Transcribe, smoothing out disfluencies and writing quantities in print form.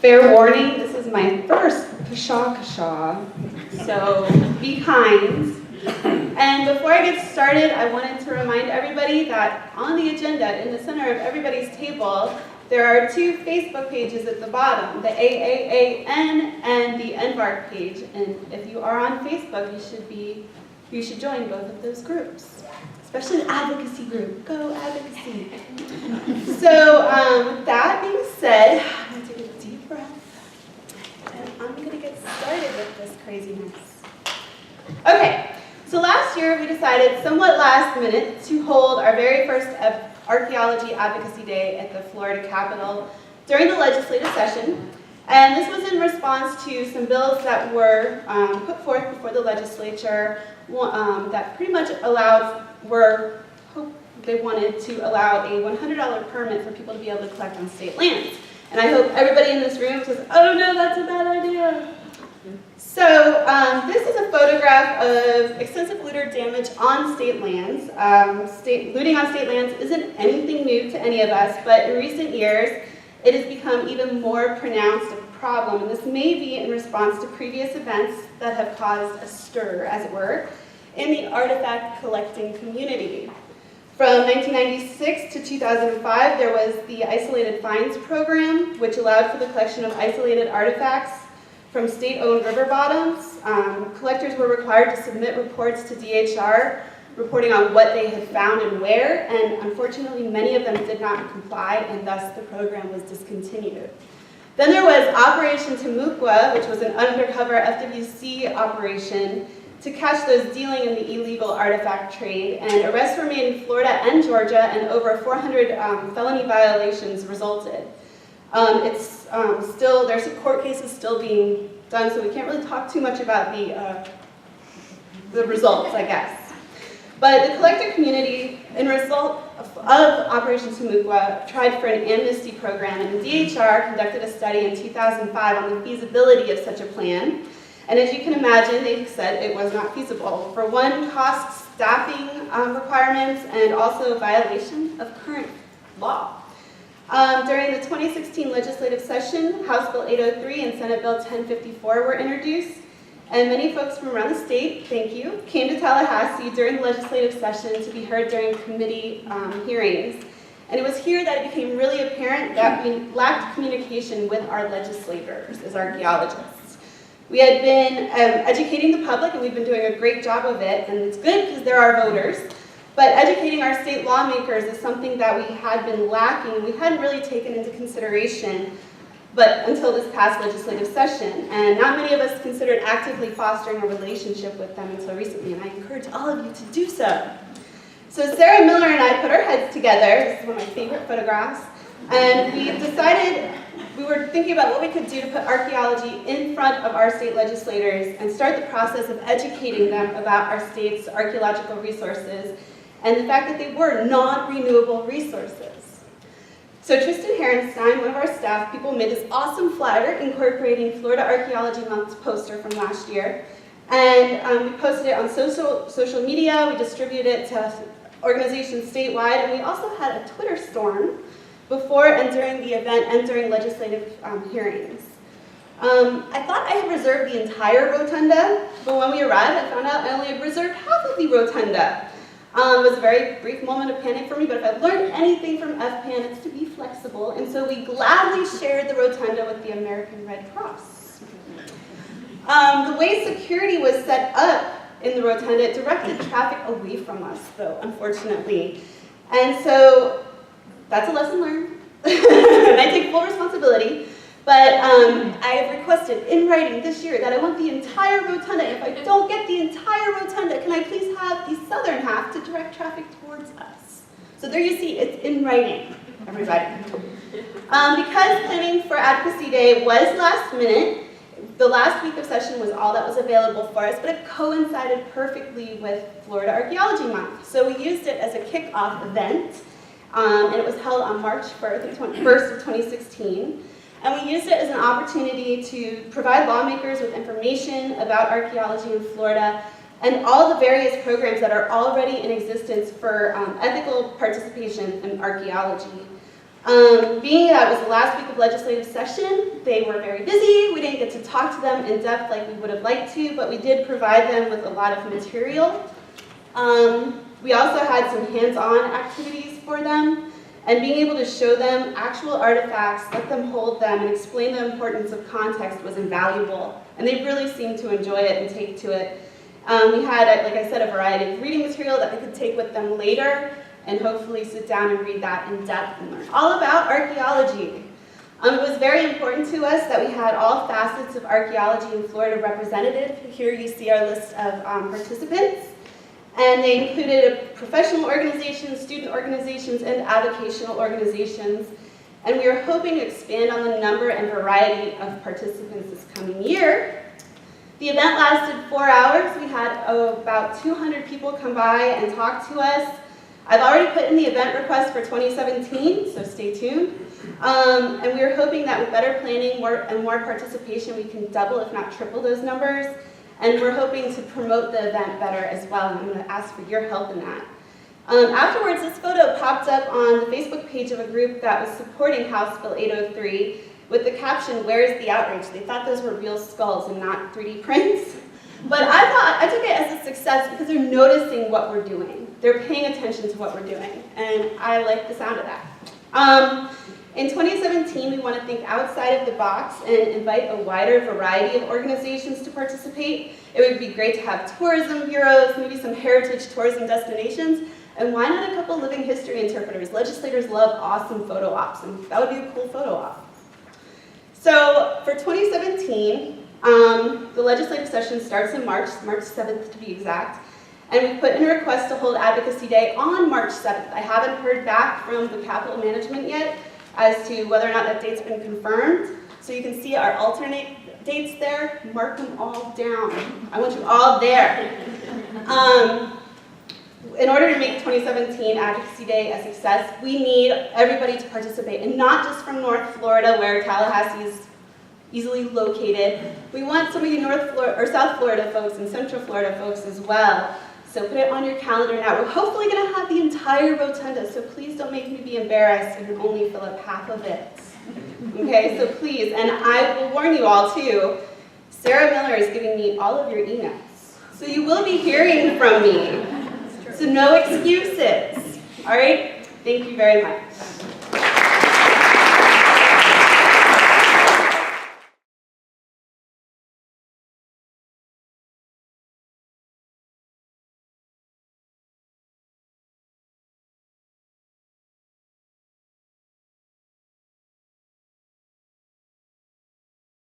Fair warning, this is my first kasha, so be kind. And before I get started, I wanted to remind everybody that on the agenda, in the center of everybody's table, there are two Facebook pages at the bottom, the AAAN and the NVARC page. And if you are on Facebook, you should join both of those groups, especially the advocacy group. Go advocacy. So with that being said, I'm going to take a deep breath, and I'm going to get started with this craziness. Okay, so last year we decided, somewhat last minute, to hold our very first Archaeology Advocacy Day at the Florida Capitol during the legislative session. And this was in response to some bills that were put forth before the legislature that pretty much they wanted to allow a $100 permit for people to be able to collect on state lands. And I hope everybody in this room says, oh no, that's a bad idea. So this is a photograph of extensive loot or damage on state lands. Looting on state lands isn't anything new to any of us, but in recent years, it has become even more pronounced a problem, and this may be in response to previous events that have caused a stir, as it were, in the artifact collecting community. From 1996 to 2005, there was the Isolated Finds Program, which allowed for the collection of isolated artifacts from state-owned river bottoms. Collectors were required to submit reports to DHR reporting on what they had found and where, and unfortunately many of them did not comply, and thus the program was discontinued. Then there was Operation Timucua, which was an undercover FWC operation to catch those dealing in the illegal artifact trade, and arrests were made in Florida and Georgia, and over 400 felony violations resulted. There's some court cases still being done, so we can't really talk too much about the results, I guess. But the collector community, in result of Operation Timucua, tried for an amnesty program, and the DHR conducted a study in 2005 on the feasibility of such a plan. And as you can imagine, they said it was not feasible. For one, cost, staffing requirements, and also violation of current law. During the 2016 legislative session, House Bill 803 and Senate Bill 1054 were introduced, and many folks from around the state, thank you, came to Tallahassee during the legislative session to be heard during committee hearings. And it was here that it became really apparent that we lacked communication with our legislators as archaeologists. We had been educating the public, and we've been doing a great job of it, and it's good because they're our voters. But educating our state lawmakers is something that we had been lacking, and we hadn't really taken into consideration but until this past legislative session. And not many of us considered actively fostering a relationship with them until recently, and I encourage all of you to do so. So Sarah Miller and I put our heads together. This is one of my favorite photographs. And we decided, we were thinking about what we could do to put archaeology in front of our state legislators and start the process of educating them about our state's archaeological resources and the fact that they were non-renewable resources. So Tristan Herenstein, one of our staff people, made this awesome flyer incorporating Florida Archaeology Month's poster from last year. And we posted it on social media, we distributed it to organizations statewide, and we also had a Twitter storm before and during the event and during legislative hearings. I thought I had reserved the entire rotunda, but when we arrived, I found out I only had reserved half of the rotunda. It was a very brief moment of panic for me, but if I've learned anything from FPAN, it's to be flexible, and so we gladly shared the rotunda with the American Red Cross. The way security was set up in the rotunda, it directed traffic away from us, though, unfortunately. And so that's a lesson learned, and I take full responsibility. But I have requested in writing this year that I want the entire rotunda. If I don't get the entire rotunda, can I please have the southern half to direct traffic towards us? So there you see, it's in writing, everybody. Because planning for Advocacy Day was last minute, the last week of session was all that was available for us, but it coincided perfectly with Florida Archaeology Month. So we used it as a kickoff event, and it was held on March 1st of 2016. And we used it as an opportunity to provide lawmakers with information about archaeology in Florida and all the various programs that are already in existence for ethical participation in archaeology. Being that it was the last week of legislative session, they were very busy. We didn't get to talk to them in depth like we would have liked to, but we did provide them with a lot of material. We also had some hands-on activities for them, and being able to show them actual artifacts, let them hold them, and explain the importance of context was invaluable. And they really seemed to enjoy it and take to it. We had, like I said, a variety of reading material that they could take with them later, and hopefully sit down and read that in depth and learn all about archaeology. It was very important to us that we had all facets of archaeology in Florida represented. Here you see our list of participants. And they included professional organizations, student organizations, and avocational organizations. And we are hoping to expand on the number and variety of participants this coming year. The event lasted 4 hours. We had about 200 people come by and talk to us. I've already put in the event request for 2017, so stay tuned. And we are hoping that with better planning and more participation, we can double, if not triple, those numbers. And we're hoping to promote the event better as well, and I'm going to ask for your help in that. Afterwards, this photo popped up on the Facebook page of a group that was supporting House Bill 803 with the caption, "Where is the outrage?" They thought those were real skulls and not 3D prints. But I took it as a success because they're noticing what we're doing. They're paying attention to what we're doing, and I like the sound of that. In 2017, we want to think outside of the box and invite a wider variety of organizations to participate. It would be great to have tourism bureaus, maybe some heritage tourism destinations, and why not a couple living history interpreters? Legislators love awesome photo ops, and that would be a cool photo op. So for 2017, the legislative session starts in March 7th to be exact, and we put in a request to hold Advocacy Day on March 7th. I haven't heard back from the Capitol management yet as to whether or not that date's been confirmed. So you can see our alternate dates there. Mark them all down. I want you all there. In order to make 2017 Advocacy Day a success, we need everybody to participate, and not just from North Florida, where Tallahassee is easily located. We want some of you South Florida folks and Central Florida folks as well. So put it on your calendar now. We're hopefully going to have the entire rotunda, so please don't make me be embarrassed and only fill up half of it. Okay, so please, and I will warn you all too, Sarah Miller is giving me all of your emails. So you will be hearing from me. So no excuses. All right? Thank you very much.